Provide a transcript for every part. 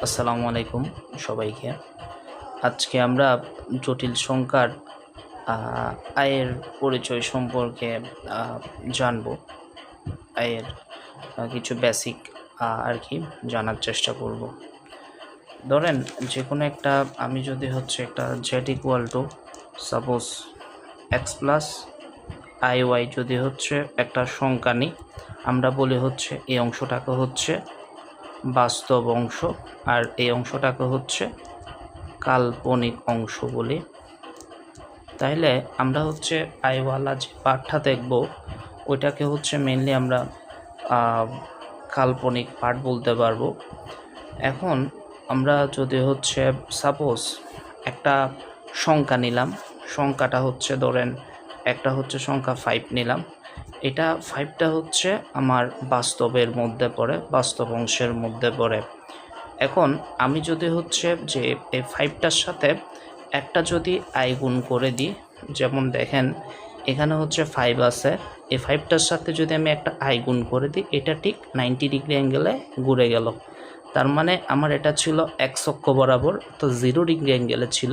আসসালামু আলাইকুম সবাইকে। আজকে আমরা জটিল সংখ্যার আয়ের পরিচয় সম্পর্কে জানব। আয়ের কিছু বেসিক আর কি জানার চেষ্টা করব। ধরেন যে কোনো একটা আমি যদি হচ্ছে একটা Z equal to suppose X plus I Y যদি হচ্ছে একটা সংখ্যা নিই, আমরা বলি হচ্ছে এই অংশটাকে হচ্ছে বাস্তব অংশ আর এই অংশটাকে হচ্ছে কাল্পনিক অংশ বলি। তাইলে আমরা হচ্ছে আইওয়ালা যে পার্টটা দেখব ওইটাকে হচ্ছে মেনলি আমরা কাল্পনিক পার্ট বলতে পারবো। এখন আমরা যদি হচ্ছে সাপোজ একটা সংখ্যা নিলাম, সংখ্যাটা হচ্ছে ধরেন একটা হচ্ছে সংখ্যা 5 নিলাম, এটা 5টা হচ্ছে আমার বাস্তবের মধ্যে পড়ে, বাস্তব অংশের মধ্যে পড়ে। এখন আমি যদি হচ্ছে যে এই 5টার সাথে একটা যদি আই গুণ করে দিই, যেমন দেখেন এখানে হচ্ছে 5 আছে, এই 5টার সাথে যদি আমি একটা আই গুণ করে দিই, এটা ঠিক 90 ডিগ্রি অ্যাঙ্গেলে ঘুরে গেল। তার মানে আমার এটা ছিল এক্স অক্ষ বরাবর, তো 0 ডিগ্রি অ্যাঙ্গেলে ছিল,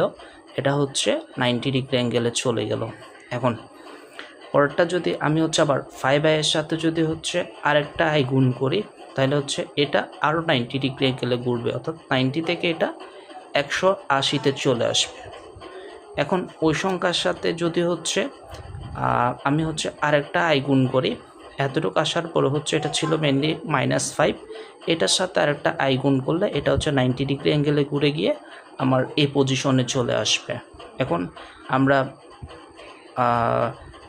এটা হচ্ছে 90 ডিগ্রি অ্যাঙ্গেলে চলে গেল। এখন পরেরটা যদি আমি হচ্ছে আবার 5i এর সাথে যদি হচ্ছে আরেকটা আই গুণ করি, তাহলে হচ্ছে এটা আরও 90 ডিগ্রি অ্যাঙ্গেলে ঘুরবে, অর্থাৎ 90 থেকে এটা 180-তে চলে আসবে। এখন ওই সংখ্যার সাথে যদি হচ্ছে আমি হচ্ছে আরেকটা আই গুণ করি, এতটুকু আসার পরে হচ্ছে এটা ছিল মেনলি -5, এটার সাথে আরেকটা আই গুণ করলে এটা হচ্ছে 90 ডিগ্রি অ্যাঙ্গেলে ঘুরে গিয়ে আমার এই পজিশনে চলে আসবে। এখন আমরা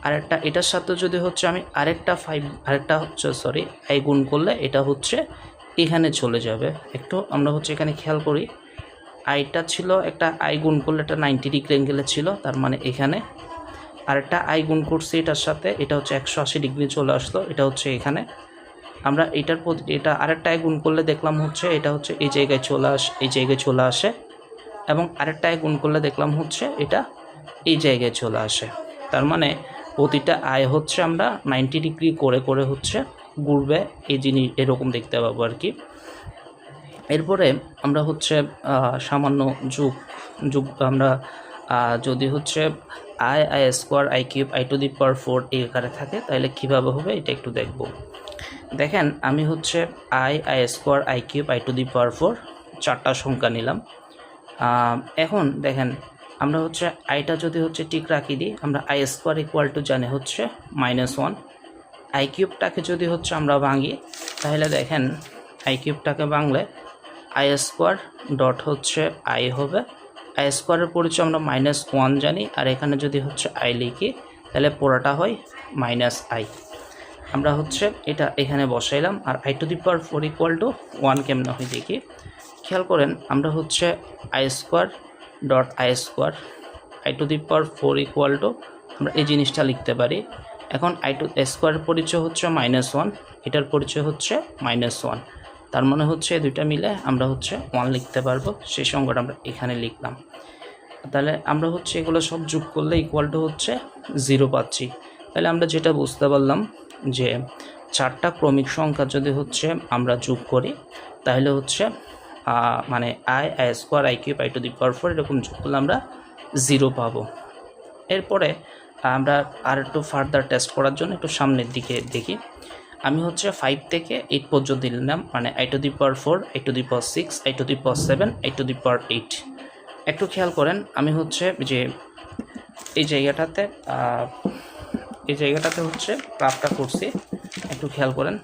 আরেকটা এটার সাথে যদি হচ্ছে আমি আরেকটা হচ্ছে আই গুণ করলে এটা হচ্ছে এখানে চলে যাবে। একটু আমরা হচ্ছে এখানে খেয়াল করি, আইটা ছিল একটা আই গুণ করলে এটা 90 ডিগ্রি অ্যাঙ্গেলে ছিল, তার মানে এখানে আরেকটা আই গুণ করছি এটার সাথে, এটা হচ্ছে 180 ডিগ্রি চলে আসলো, এটা হচ্ছে এখানে। আমরা এটা আরেকটা আই গুণ করলে দেখলাম হচ্ছে এটা হচ্ছে এই জায়গায় চলে আসে, এবং আরেকটা আই গুণ করলে দেখলাম হচ্ছে এটা এই জায়গায় চলে আসে। তার মানে প্রতিটা আয় হচ্ছে আমরা 90 ডিগ্রি করে করে হচ্ছে ঘুরবে, এই জিনিস এরকম দেখতে পাবো আর কি। এরপরে আমরা হচ্ছে সামান্য যুগ আমরা যদি হচ্ছে i square i cube i to the power 4 এই আকারে থাকে, তাহলে কীভাবে হবে এটা একটু দেখব। দেখেন আমি হচ্ছে i square i cube i to the power 4 চারটা সংখ্যা নিলাম। এখন দেখেন আমরা হচ্ছে আইটা যদি হচ্ছে ঠিক রাখি দিই, আমরা আই স্কোয়ার ইকুয়াল টু জানি হচ্ছে -1, আই কিউবটাকে যদি হচ্ছে আমরা ভাঙি, তাহলে দেখেন আই কিউবটাকে ভাঙলে আই স্কোয়ার ডট হচ্ছে আই হবে, আই স্কোয়ারের পরিচয় আমরা -1 জানি, আর এখানে যদি হচ্ছে আই লিখি তাহলে পুরোটা হয় -i। আমরা হচ্ছে এটা এখানে বসাইলাম, আর i to the power 4 equal to 1 কেমন হয় দেখি। খেয়াল করেন আমরা হচ্ছে i square dot i to the power 4 equal to আমরা এই জিনিসটা লিখতে পারি। এখন আই টু স্কোয়ারের পরিচয় হচ্ছে -1, এটার পরিচয় হচ্ছে -1, তার মানে হচ্ছে দুইটা মিলে আমরা হচ্ছে 1 লিখতে পারবো, সেই সংখ্যাটা আমরা এখানে লিখলাম। তাহলে আমরা হচ্ছে এগুলো সব যোগ করলে ইকুয়াল টু হচ্ছে 0 পাচ্ছি। তাহলে আমরা যেটা বুঝতে পারলাম যে চারটা ক্রমিক সংখ্যা যদি হচ্ছে আমরা যোগ করি, তাহলে হচ্ছে মানে i square i cube i to the power 4 এরকম যোগ করলে আমরা 0 পাবো। এরপরে আমরা আর একটু ফার্দার টেস্ট করার জন্য একটু সামনের দিকে দেখি। আমি হচ্ছে 5 থেকে 8 পর্যন্ত নিলাম, মানে i to the power 4 i to the power 6 i to the power 7 i to the power 8। একটু খেয়াল করেন আমি হচ্ছে যে এই জায়গাটাতে হচ্ছে প্রাপ্তটা করছি, একটু খেয়াল করেন।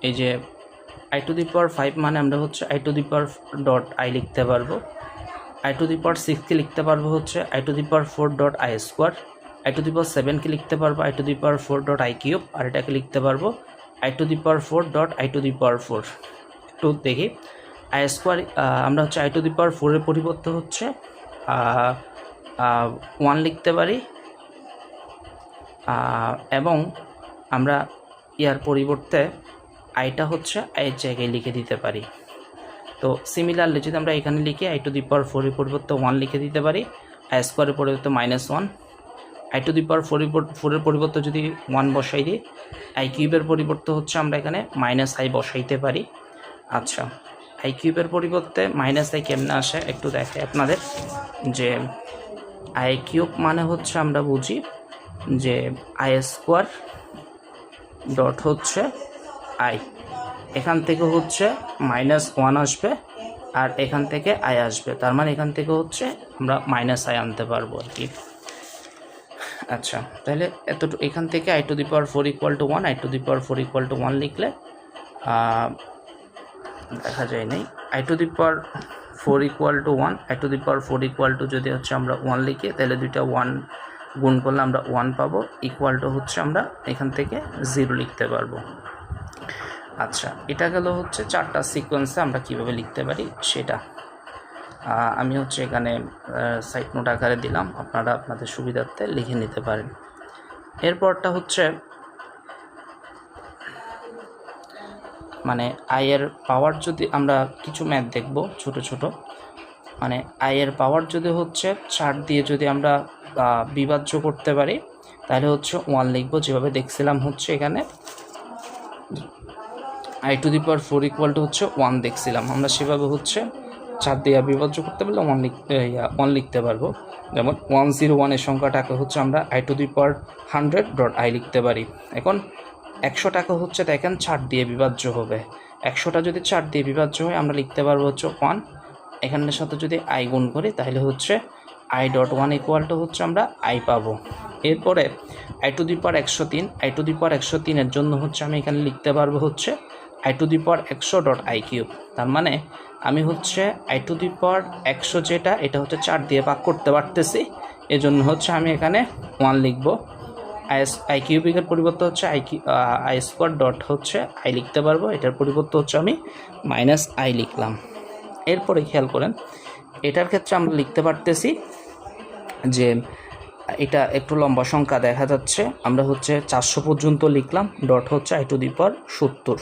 এই যে আই টু দি পাওয়ার 5 মানে আমরা হচ্ছে i to the power dot I লিখতে পারবো, আই টু দি পাওয়ার 6কে লিখতে পারবো হচ্ছে i to the power 4 dot i square, i to the power 7কে লিখতে পারবো i to the power 4 dot i cube, আর এটাকে লিখতে পারবো i to the power 4 dot i to the power 4। একটু দেখি আই স্কোয়ার আমরা হচ্ছে আই টু দি পাওয়ার 4 এর পরিবর্তে হচ্ছে 1 লিখতে পারি, এবং আমরা ইয়ার পরিবর্তে আইটা হচ্ছে আইয়ের জায়গায় লিখে দিতে পারি। তো সিমিলারলি যদি আমরা এখানে লিখি আই টু দি পাওয়ার 4 এর পরিবর্তে 1 লিখে দিতে পারি, আই স্কোয়ারের পরিবর্তে -1, আই টু দি পাওয়ার 4 এর পরিবর্তে যদি 1 বসাই দিই, আই কিউবের পরিবর্তে হচ্ছে আমরা এখানে -i বসাইতে পারি। আচ্ছা, আই কিউবের পরিবর্তে মাইনাস আই কেমনে আসে একটু দেখে আপনাদের, যে আই কিউব মানে হচ্ছে আমরা বুঝি যে আই স্কোয়ার ডট হচ্ছে আই, এখান থেকে হচ্ছে -1 আসবে আর এখান থেকে আই আসবে, তার মানে এখান থেকে হচ্ছে আমরা মাইনাস আই আনতে পারবো আর কি। আচ্ছা, তাহলে এতটুকু এখান থেকে i⁴ = 1, i⁴ = 1 লিখলে দেখা যায় নাই, i⁴ = 1, i⁴ যদি হচ্ছে আমরা 1 লিখি তাহলে দুইটা 1 গুণ করলে আমরা 1 পাবো, ইকুয়াল টু হচ্ছে আমরা এখান থেকে 0 লিখতে পারবো। আচ্ছা, এটা গেল হচ্ছে 4টা সিকোয়েন্সে আমরা কিভাবে লিখতে পারি সেটা। আমি হচ্ছে এখানে সাইড নোট আকারে দিলাম, আপনারা আপনাদের সুবিধার্থে লিখে নিতে পারেন। এরপরটা হচ্ছে মানে আয়ের পাওয়ার, যদি আমরা কিছু ম্যাথ দেখব ছোট ছোট, মানে আয়ের পাওয়ার যদি হচ্ছে 4 দিয়ে যদি আমরা বিভাজ্য করতে পারি তাহলে হচ্ছে 1 লিখবো, যেভাবে দেখছিলাম হচ্ছে এখানে i⁴ = হচ্ছে 1 দেখছিলাম আমরা, সেভাবে হচ্ছে 4 দিয়ে বিভাজ্য করতে পারলে 1 লিখতে পারবো। যেমন 101 এর সংখ্যাটাকে হচ্ছে আমরা i⁴100.i লিখতে পারি। এখন 100 টাকা হচ্ছে দেখেন 4 দিয়ে বিভাজ্য হবে, 100টা যদি 4 দিয়ে বিভাজ্য হয় আমরা লিখতে পারবো হচ্ছে 1, এখানের সাথে যদি i গুণ করি তাহলে হচ্ছে i.1 = হচ্ছে আমরা i পাবো। এরপরে i⁴103 এর জন্য হচ্ছে আমি এখানে লিখতে পারবো হচ্ছে i⁴100.i³, তার মানে আমি হচ্ছে i⁴100 যেটা এটা হচ্ছে 4 দিয়ে ভাগ করতে পারতেছি, এজন্য হচ্ছে আমি এখানে 1 লিখবো। আই কিউবিকের পরিবর্তে হচ্ছে আই স্কোয়ার ডট হচ্ছে আই লিখতে পারবো, এটার পরিবর্তে হচ্ছে আমি -i লিখলাম। এরপরে খেয়াল করেন এটার ক্ষেত্রে আমরা লিখতে পারতেছি যে এটা একটু লম্বা সংখ্যা দেখা যাচ্ছে, আমরা হচ্ছে 400 পর্যন্ত লিখলাম, ডট হচ্ছে i⁻70,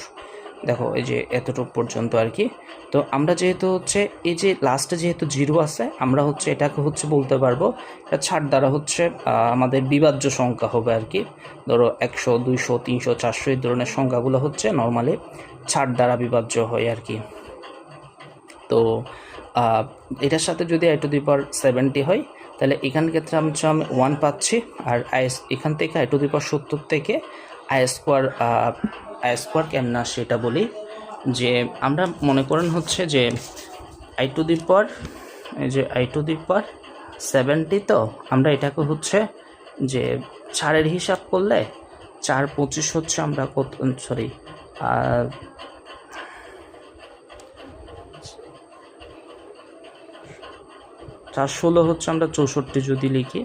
দেখো এই যে এতটুকু পর্যন্ত আর কি। তো আমরা যেহেতু হচ্ছে এই যে লাস্টে যেহেতু 0 আছে, আমরা হচ্ছে এটাকে হচ্ছে বলতে পারবো এটা 4 দ্বারা হচ্ছে আমাদের বিভাজ্য সংখ্যা হবে আর কি। ধরো 100, 200, 300, 400 এই ধরনের সংখ্যাগুলো হচ্ছে নর্মালি 4 দ্বারা বিভাজ্য হয় আর কি। তো এটার সাথে যদি i⁻70 হয় তাহলে এখান ক্ষেত্রে আমি 1 পাচ্ছি, আর এখান থেকে i⁻70 থেকে আই স্কোয়ার কেমন আসে এটা বলি। যে আমরা মনে করেন হচ্ছে যে i⁻70, তো আমরা এটাকে হচ্ছে যে 4-এর হিসাব করলে 4 25 হচ্ছে আমরা কত, সরি 4 16 হচ্ছে আমরা 64 যদি লিখি,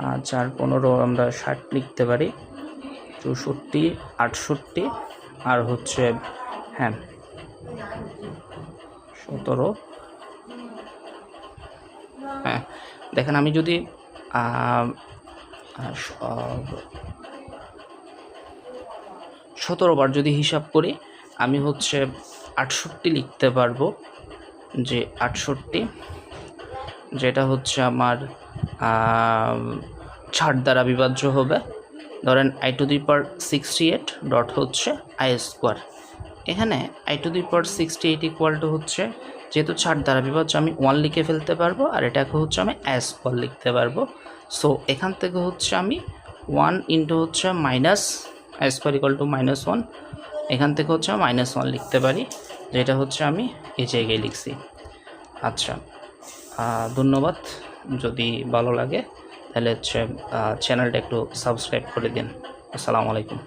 আর 4 15 আমরা 60 লিখতে পারি, 64 68 আর হচ্ছে 17। দেখেন আমি যদি 17 বার যদি হিসাব করি আমি হচ্ছে 68 লিখতে পারবো, যে 68 যেটা হচ্ছে আমার 4 দ্বারা বিভাজ্য হবে। ধরেন i⁻68 ডট হচ্ছে আই স্কোয়ার, এখানে i⁻68 ইকুয়াল টু হচ্ছে যেহেতু 4 দ্বারা বিভাজ্য আমি 1 লিখে ফেলতে পারবো, আর এটাকে হচ্ছে আমি আই স্কোয়ার লিখতে পারবো। সো এখান থেকে হচ্ছে আমি 1 ইন্টু হচ্ছে আই স্কোয়ার ইকুয়াল টু -1, এখান থেকে হচ্ছে -1 লিখতে পারি, যেটা হচ্ছে আমি এই জায়গায় লিখছি। আচ্ছা, ধন্যবাদ। যদি ভালো লাগে তাহলে হচ্ছে চ্যানেলটা একটু সাবস্ক্রাইব করে দিন। আসসালামু আলাইকুম।